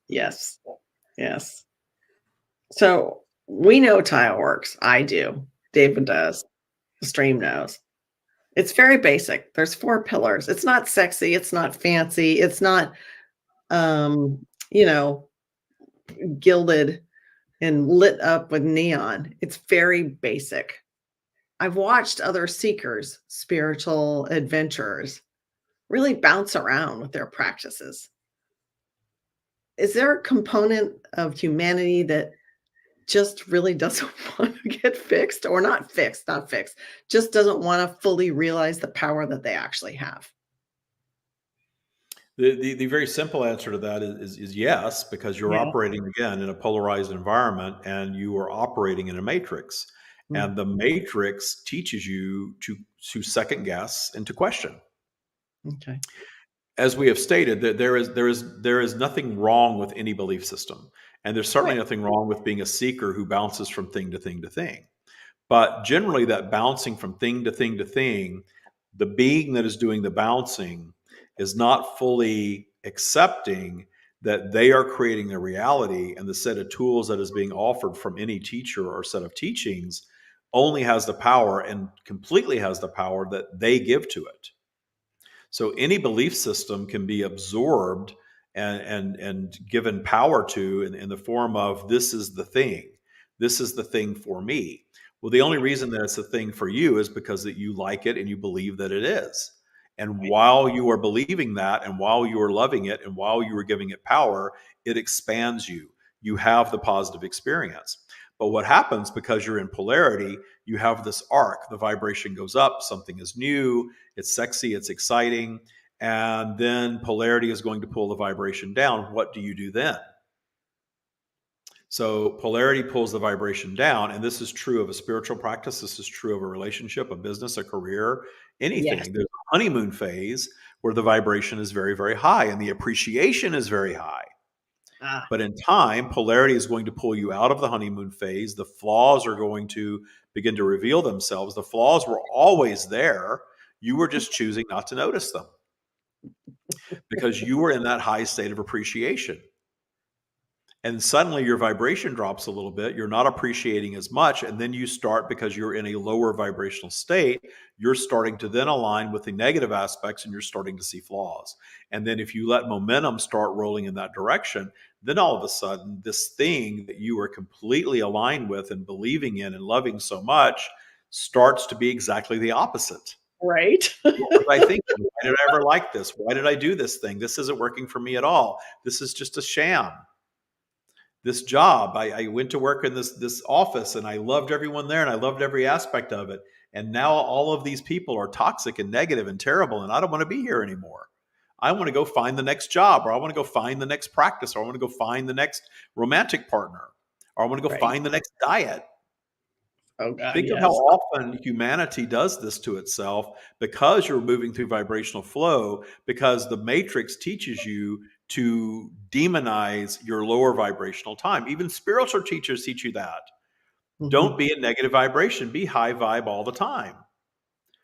Yes. Yes. So we know tile works. I do. David does. The stream knows. It's very basic. There's 4 pillars. It's not sexy. It's not fancy. It's not, you know, gilded and lit up with neon. It's very basic. I've watched other seekers, spiritual adventurers, really bounce around with their practices. Is there a component of humanity that just really doesn't want to get fixed, or not fixed, just doesn't want to fully realize the power that they actually have? The very simple answer to that is yes, because you're Yeah. operating again in a polarized environment, and you are operating in a matrix. Mm, And the matrix teaches you to second guess and to question. okay. as we have stated, that there is nothing wrong with any belief system, and there's certainly Right. nothing wrong with being a seeker who bounces from thing to thing to thing. But generally, that bouncing from thing to thing to thing, the being that is doing the bouncing is not fully accepting that they are creating their reality, and the set of tools that is being offered from any teacher or set of teachings only has the power and completely has the power that they give to it. So any belief system can be absorbed and given power to in the form of this is the thing. This is the thing for me. Well, the only reason that it's a thing for you is because that you like it and you believe that it is. And Right. while you are believing that, and while you are loving it, and while you are giving it power, it expands you. You have the positive experience. But what happens because you're in polarity, you have this arc. The vibration goes up, something is new, it's sexy, it's exciting. And then polarity is going to pull the vibration down. What do you do then? So polarity pulls the vibration down. And this is true of a spiritual practice. This is true of a relationship, a business, a career, Yes. anything. There's a honeymoon phase where the vibration is very, very high and the appreciation is very high. Ah, But in time, polarity is going to pull you out of the honeymoon phase. The flaws are going to begin to reveal themselves. The flaws were always there. You were just choosing not to notice them because you were in that high state of appreciation. And suddenly your vibration drops a little bit. You're not appreciating as much. And then you start, because you're in a lower vibrational state, you're starting to then align with the negative aspects and you're starting to see flaws. And then if you let momentum start rolling in that direction, then all of a sudden, this thing that you are completely aligned with and believing in and loving so much starts to be exactly the opposite. right. What was I thinking? Why did I ever like this? Why did I do this thing? This isn't working for me at all. This is just a sham. This job, I went to work in this office and I loved everyone there and I loved every aspect of it. And now all of these people are toxic and negative and terrible, and I don't want to be here anymore. I want to go find the next job, or I want to go find the next practice, or I want to go find the next romantic partner, or I want to go Right. find the next diet. Oh God, Think of how yes. often humanity does this to itself because you're moving through vibrational flow, because the matrix teaches you to demonize your lower vibrational time. Even spiritual teachers teach you that. Don't Mhm. be in negative vibration, be high vibe all the time.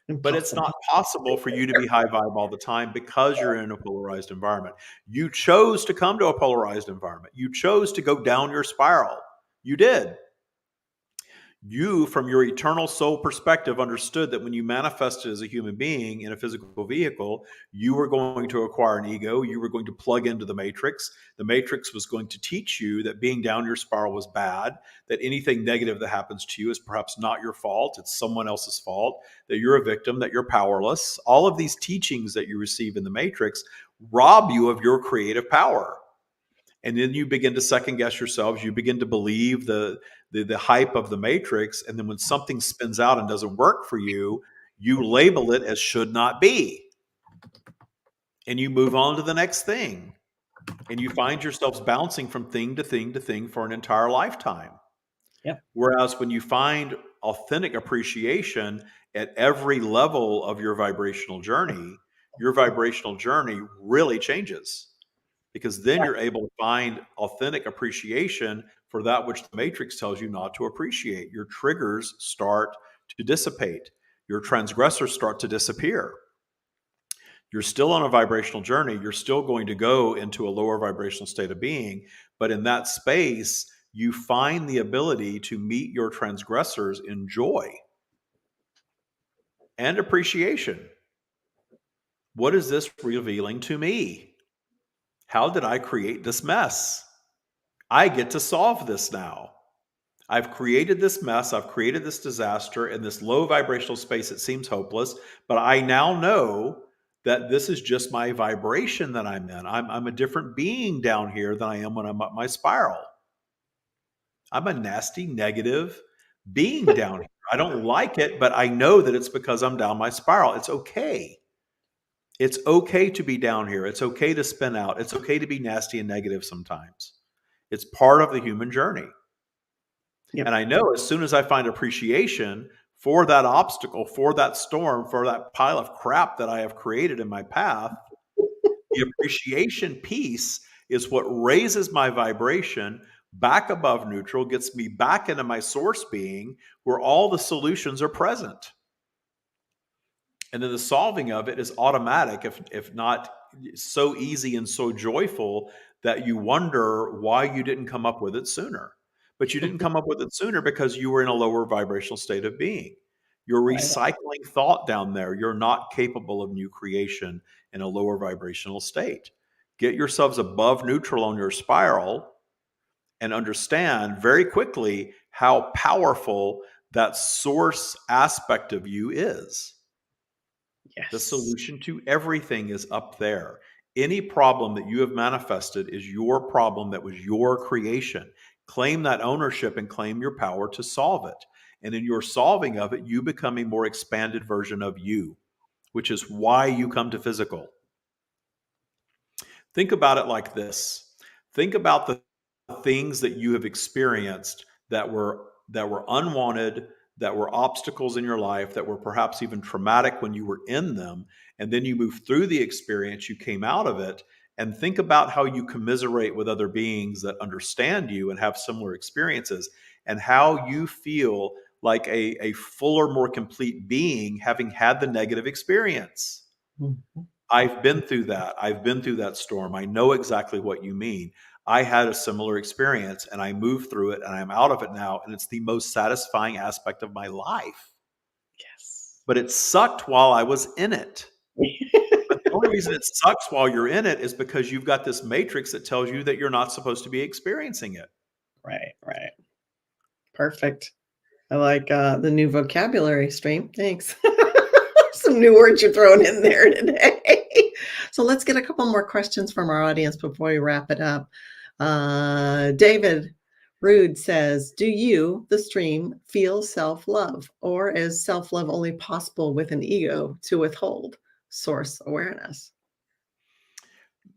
But it's Impossible. not possible for you to be high vibe all the time because you're in a polarized environment. You chose to come to a polarized environment. You chose to go down your spiral. You did. You, from your eternal soul perspective, understood that when you manifested as a human being in a physical vehicle, you were going to acquire an ego. You were going to plug into the matrix. The matrix was going to teach you that being down your spiral was bad, that anything negative that happens to you is perhaps not your fault, it's someone else's fault, that you're a victim, that you're powerless. All of these teachings that you receive in the matrix rob you of your creative power. And then you begin to second guess yourselves. You begin to believe the hype of the matrix, and then when something spins out and doesn't work for you, you label it as should not be, and you move on to the next thing, and you find yourselves bouncing from thing to thing to thing for an entire lifetime. Yep. Whereas when you find authentic appreciation at every level of your vibrational journey really changes, because then Right. you're able to find authentic appreciation for that which the matrix tells you not to appreciate. Your triggers start to dissipate, your transgressors start to disappear. You're still on a vibrational journey, you're still going to go into a lower vibrational state of being, but in that space, you find the ability to meet your transgressors in joy and appreciation. What is this revealing to me? How did I create this mess? I get to solve this now. I've created this mess. I've created this disaster in this low vibrational space. It seems hopeless, but I now know that this is just my vibration that I'm in. I'm a different being down here than I am when I'm up my spiral. I'm a nasty, negative being down here. I don't like it, but I know that it's because I'm down my spiral. It's okay. It's okay to be down here. It's okay to spin out. It's okay to be nasty and negative sometimes. It's part of the human journey. Yep. And I know as soon as I find appreciation for that obstacle, for that storm, for that pile of crap that I have created in my path, The appreciation piece is what raises my vibration back above neutral, gets me back into my source being where all the solutions are present. And then the solving of it is automatic, if not so easy and so joyful that you wonder why you didn't come up with it sooner. But you didn't come up with it sooner because you were in a lower vibrational state of being. You're Right. recycling thought down there. You're not capable of new creation in a lower vibrational state. Get yourselves above neutral on your spiral and understand very quickly how powerful that source aspect of you is. The Yes. solution to everything is up there. Any problem that you have manifested is your problem that was your creation. Claim that ownership and claim your power to solve it. And in your solving of it, you become a more expanded version of you, which is why you come to physical. Think about it like this. Think about the things that you have experienced that were unwanted, that were obstacles in your life, that were perhaps even traumatic when you were in them, and then you move through the experience, you came out of it, and think about how you commiserate with other beings that understand you and have similar experiences, and how you feel like a fuller, more complete being having had the negative experience. Mhm. I've been through that. I've been through that storm. I know exactly what you mean. I had a similar experience and I moved through it and I'm out of it now. And it's the most satisfying aspect of my life. Yes. But it sucked while I was in it. But the only reason it sucks while you're in it is because you've got this matrix that tells you that you're not supposed to be experiencing it. Right, right. Perfect. I like the new vocabulary stream. Thanks. Some new words you're throwing in there today. So let's get a couple more questions from our audience before we wrap it up. David Rude says, do you, the stream, feel self-love? Or is self-love only possible with an ego to withhold source awareness?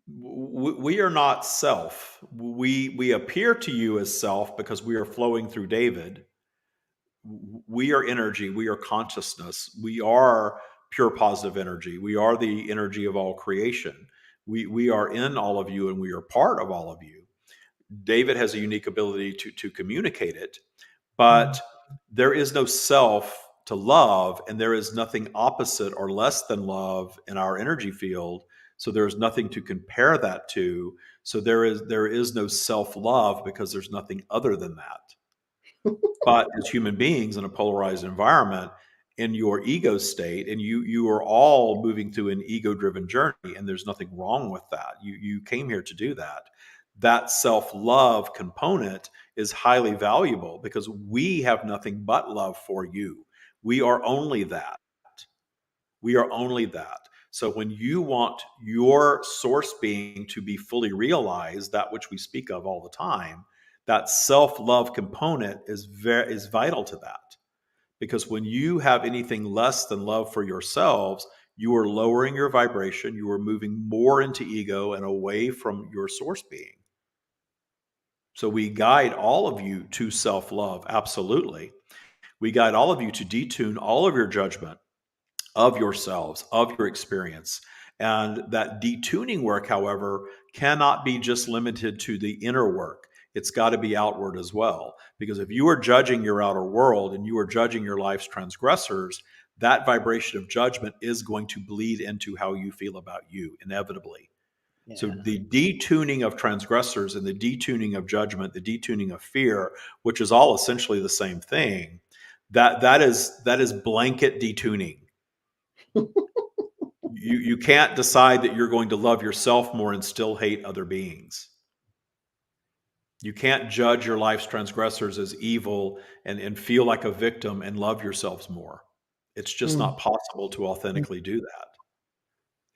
We are not self. We appear to you as self because we are flowing through David. We are energy. We are consciousness. We are pure positive energy. We are the energy of all creation. We are in all of you and we are part of all of you. David has a unique ability to communicate it, but there is no self to love, and there is nothing opposite or less than love in our energy field. So there's nothing to compare that to. So there is no self love because there's nothing other than that. But as human beings in a polarized environment, in your ego state, and you are all moving through an ego driven journey, and there's nothing wrong with that. You came here to do that. That self love component is highly valuable because we have nothing but love for you. We are only that. We are only that. So when you want your source being to be fully realized, that which we speak of all the time, that self-love component is vital to that. Because when you have anything less than love for yourselves, you are lowering your vibration, you are moving more into ego and away from your source being. So we guide all of you to self-love, absolutely. We guide all of you to detune all of your judgment of yourselves, of your experience. And that detuning work, however, cannot be just limited to the inner work. It's got to be outward as well. Because if you are judging your outer world and you are judging your life's transgressors, that vibration of judgment is going to bleed into how you feel about you, inevitably. So Yeah. the detuning of transgressors and the detuning of judgment, the detuning of fear, which is all essentially the same thing, that is blanket detuning. You can't decide that you're going to love yourself more and still hate other beings. You can't judge your life's transgressors as evil and feel like a victim and love yourselves more. It's just Mm. not possible to authentically do that.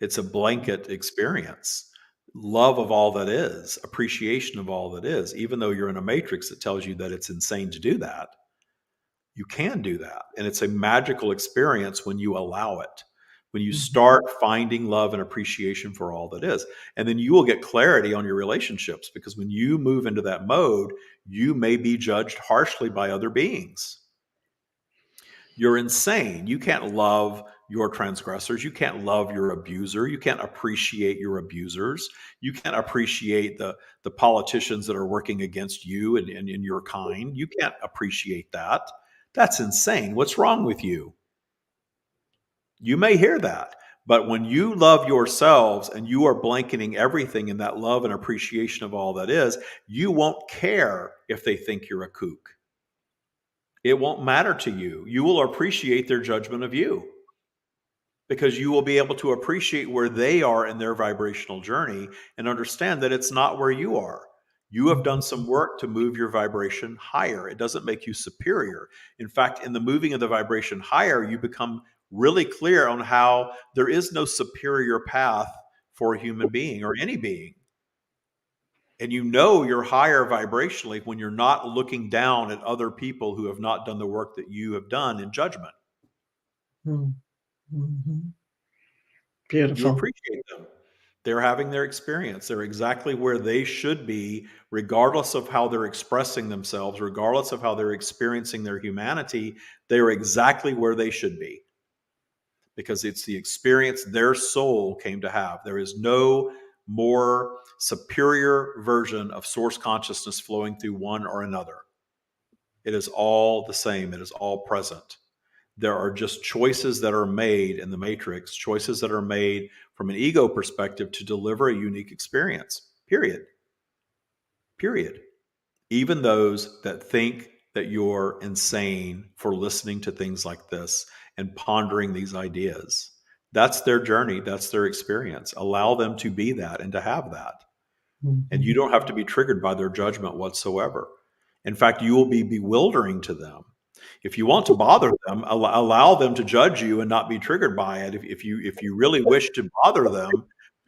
It's a blanket experience. Love of all that is, appreciation of all that is, even though you're in a matrix that tells you that it's insane to do that, you can do that. And it's a magical experience when you allow it, when you Mhm. start finding love and appreciation for all that is. And then you will get clarity on your relationships because when you move into that mode, you may be judged harshly by other beings. You're insane. You can't love your transgressors. You can't love your abuser. You can't appreciate your abusers. You can't appreciate the politicians that are working against you and your kind. You can't appreciate that. That's insane. What's wrong with you? You may hear that. But when you love yourselves and you are blanketing everything in that love and appreciation of all that is, you won't care if they think you're a kook. It won't matter to you. You will appreciate their judgment of you because you will be able to appreciate where they are in their vibrational journey and understand that it's not where you are. You have done some work to move your vibration higher. It doesn't make you superior. In fact, in the moving of the vibration higher, you become really clear on how there is no superior path for a human being or any being. And you know you're higher vibrationally when you're not looking down at other people who have not done the work that you have done in judgment. Mm-hmm. You Beautiful. appreciate them. They're having their experience. They're exactly where they should be, regardless of how they're expressing themselves, regardless of how they're experiencing their humanity. They're exactly where they should be because it's the experience their soul came to have. There is no more superior version of source consciousness flowing through one or another. It is all the same. It is all present. There are just choices that are made in the matrix, choices that are made from an ego perspective to deliver a unique experience, period. Period. Even those that think that you're insane for listening to things like this and pondering these ideas. That's their journey. That's their experience. Allow them to be that and to have that. And you don't have to be triggered by their judgment whatsoever. In fact, you will be bewildering to them. If you want to bother them, allow them to judge you and not be triggered by it. If you really wish to bother them,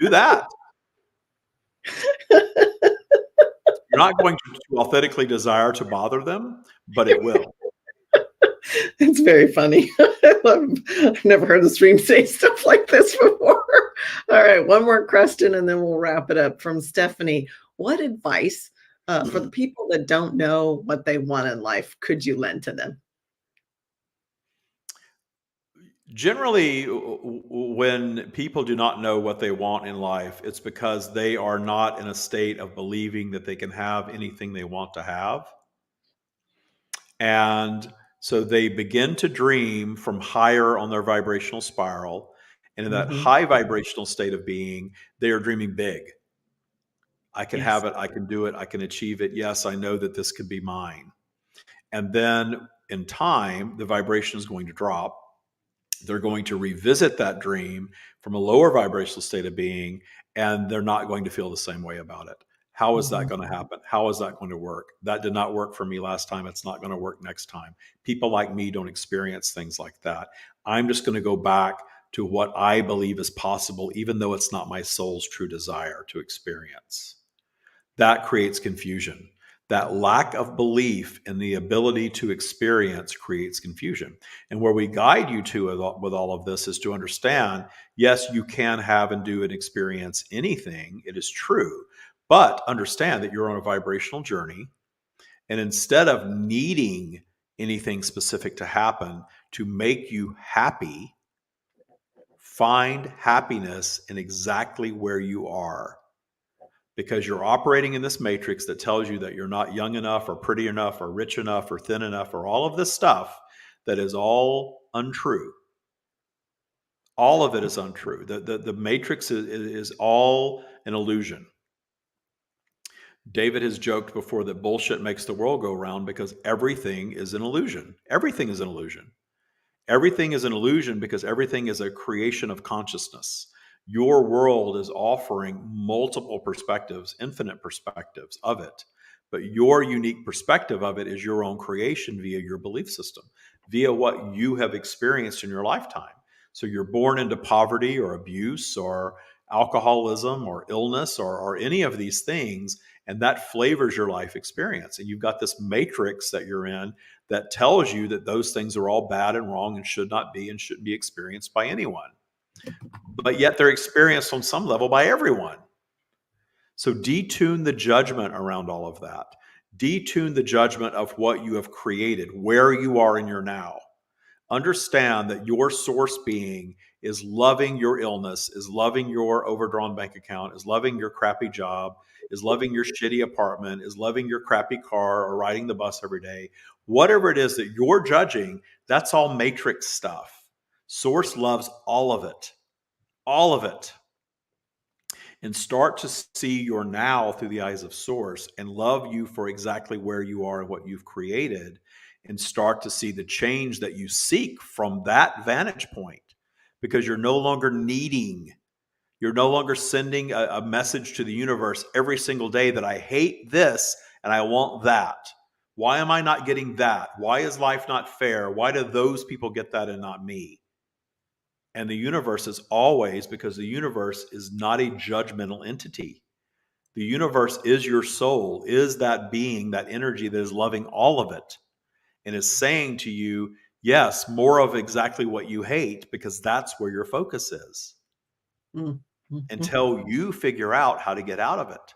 do that. You're not going to authentically desire to bother them, but it will. It's very funny. I've never heard the stream say stuff like this before. All right, one more question and then we'll wrap it up from Stephanie. What advice for the people that don't know what they want in life could you lend to them? Generally, when people do not know what they want in life, it's because they are not in a state of believing that they can have anything they want to have. And so they begin to dream from higher on their vibrational spiral. And in that high vibrational state of being, they are dreaming big. I can have it. I can do it. I can achieve it. Yes, I know that this could be mine. And then in time, the vibration is going to drop. They're going to revisit that dream from a lower vibrational state of being, and they're not going to feel the same way about it. How is that going to happen? How is that going to work? That did not work for me last time. It's not going to work next time. People like me don't experience things like that. I'm just going to go back to what I believe is possible, even though it's not my soul's true desire to experience. That creates confusion. That lack of belief in the ability to experience creates confusion. And where we guide you to with all of this is to understand, yes, you can have and do and experience anything. It is true. But understand that you're on a vibrational journey. And instead of needing anything specific to happen to make you happy, find happiness in exactly where you are. Because you're operating in this matrix that tells you that you're not young enough or pretty enough or rich enough or thin enough or all of this stuff that is all untrue. All of it is untrue. The matrix is all an illusion. David has joked before that bullshit makes the world go round because everything is an illusion. Everything is an illusion. Everything is an illusion because everything is a creation of consciousness. Your world is offering multiple perspectives, infinite perspectives of it. But your unique perspective of it is your own creation via your belief system, via what you have experienced in your lifetime. So you're born into poverty or abuse or alcoholism or illness or any of these things, and that flavors your life experience. And you've got this matrix that you're in that tells you that those things are all bad and wrong and should not be and shouldn't be experienced by anyone. But yet they're experienced on some level by everyone. So detune the judgment around all of that. Detune the judgment of what you have created, where you are in your now. understand that your source being is loving your illness, is loving your overdrawn bank account, is loving your crappy job, is loving your shitty apartment, is loving your crappy car or riding the bus every day. Whatever it is that you're judging, that's all matrix stuff. Source loves all of it. All of it. And start to see your now through the eyes of source and love you for exactly where you are and what you've created, and start to see the change that you seek from that vantage point, because you're no longer needing, you're no longer sending a message to the universe every single day that I hate this and I want that. Why am I not getting that? Why is life not fair? Why do those people get that and not me? And the universe is always, because the universe is not a judgmental entity. The universe is your soul, is that being, that energy that is loving all of it, and is saying to you, yes, more of exactly what you hate, because that's where your focus is, until you figure out how to get out of it.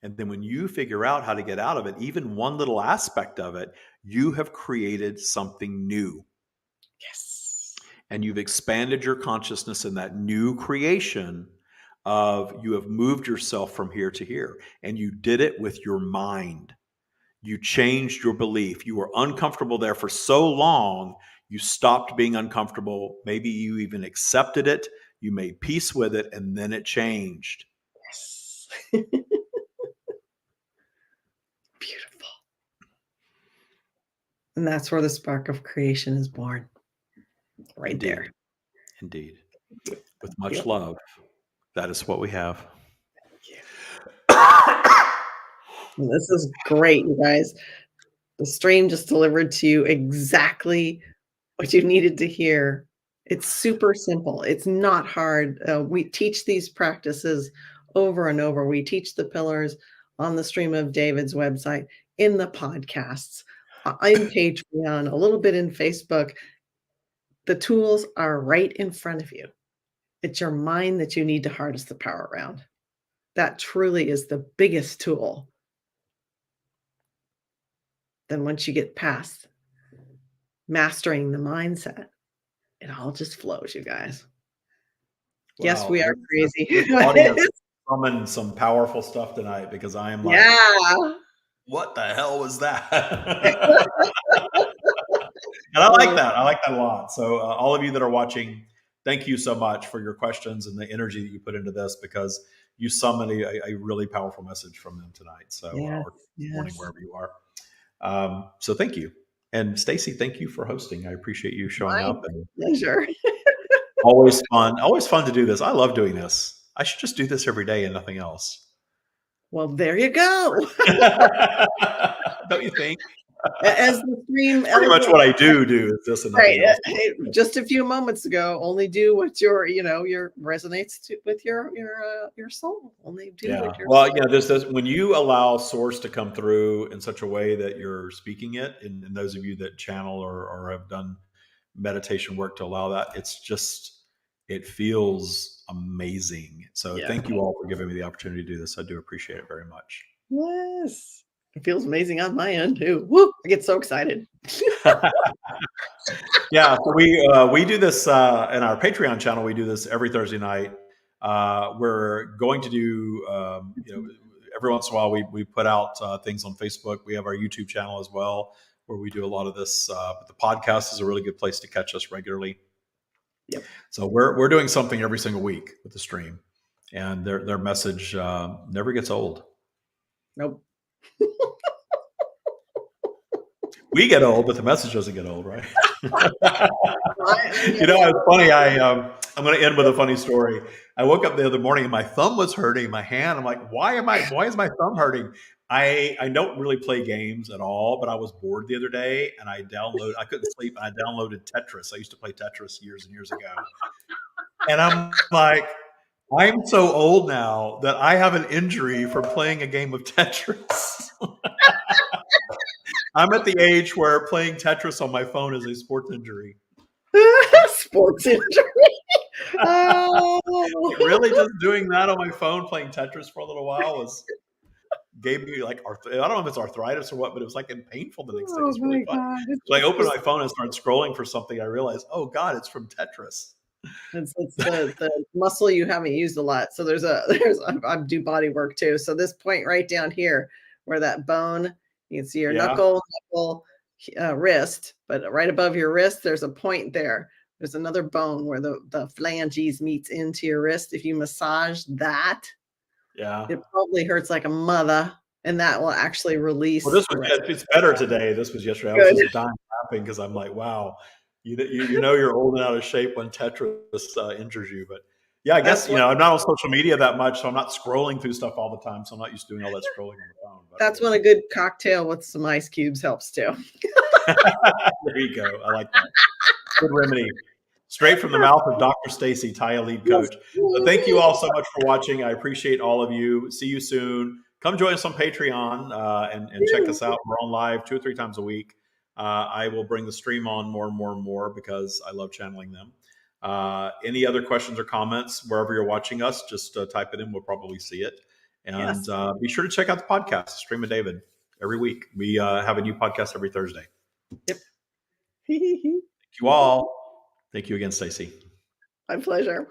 And then when you figure out how to get out of it, even one little aspect of it, you have created something new. Yes. And you've expanded your consciousness in that new creation of, you have moved yourself from here to here, and you did it with your mind. You changed your belief. You were uncomfortable there for so long, you stopped being uncomfortable. Maybe you even accepted it. You made peace with it, and then it changed. Yes. Beautiful. And that's where the spark of creation is born. Right Indeed. there. Indeed. With much love, that is what we have. This is great, you guys. The stream just delivered to you exactly what you needed to hear. It's super simple. It's not hard. We teach these practices over and over. We teach the pillars on the Stream of David's website, in the podcasts, in Patreon, a little bit in Facebook. The tools are right in front of you. It's your mind that you need to harness the power around. That truly is the biggest tool. Then once you get past mastering the mindset, it all just flows, you guys. Wow. Yes, we are crazy. Audience summoned some powerful stuff tonight, because I am like, yeah, what the hell was that? And I like that. I like that a lot. So all of you that are watching, thank you so much for your questions and the energy that you put into this, because you summoned a really powerful message from them tonight. So or morning, wherever you are. So thank you. And Stacy, thank you for hosting. I appreciate you showing up. And pleasure. Always fun to do this. I love doing this. I should just do this every day and nothing else. Well, there you go. Don't you think? As the stream, pretty much what I do is this and nothing else. Just a few moments ago, only do what your resonates with your soul. Only do what your soul. There's when you allow source to come through in such a way that you're speaking it, and those of you that channel or have done meditation work to allow that, it feels amazing. So thank you all for giving me the opportunity to do this. I do appreciate it very much. Yes. It feels amazing on my end too. Woo! I get so excited. Yeah, so we do this in our Patreon channel. We do this every Thursday night. We're going to do every once in a while we put out things on Facebook. We have our YouTube channel as well, where we do a lot of this. But the podcast is a really good place to catch us regularly. Yep. So we're doing something every single week with the stream, and their message never gets old. Nope. We get old, but the message doesn't get old, right? It's funny. I'm going to end with a funny story. I woke up the other morning and my thumb was hurting, my hand. I'm like, why is my thumb hurting? I don't really play games at all, but I was bored the other day and I couldn't sleep, and I downloaded Tetris. I used to play Tetris years and years ago. And I'm like, I'm so old now that I have an injury from playing a game of Tetris. I'm at the age where playing Tetris on my phone is a sports injury. Sports injury? Really, just doing that on my phone, playing Tetris for a little while, was gave me like I don't know if it's arthritis or what, but it was like painful the next day. It Oh was really my fun. God. So I opened my phone and started scrolling for something. I realized, oh God, it's from Tetris. It's the muscle you haven't used a lot. So I do body work too. So this point right down here where that bone, you can see your Yeah. knuckle, wrist, but right above your wrist, there's a point there. There's another bone where the phalanges meets into your wrist. If you massage that, Yeah. it probably hurts like a mother, and that will actually release. Well, it's better today. This was yesterday. I was Good. just dying laughing because I'm like, wow, you know you're old and out of shape when Tetris injures you. But yeah, I guess I'm not on social media that much, so I'm not scrolling through stuff all the time. So I'm not used to doing all that scrolling on the phone. But That's when a good cocktail with some ice cubes helps too. there you go. I like that. Good remedy. Straight from the mouth of Dr. Stacy, Thai Elite Coach. So thank you all so much for watching. I appreciate all of you. See you soon. Come join us on Patreon and check us out. We're on live 2 or 3 times a week. I will bring the stream on more and more and more because I love channeling them. Any other questions or comments, wherever you're watching us, just type it in. We'll probably see it. And be sure to check out the podcast, Stream of David, every week. We have a new podcast every Thursday. Yep. Thank you all. Thank you again, Stacy. My pleasure.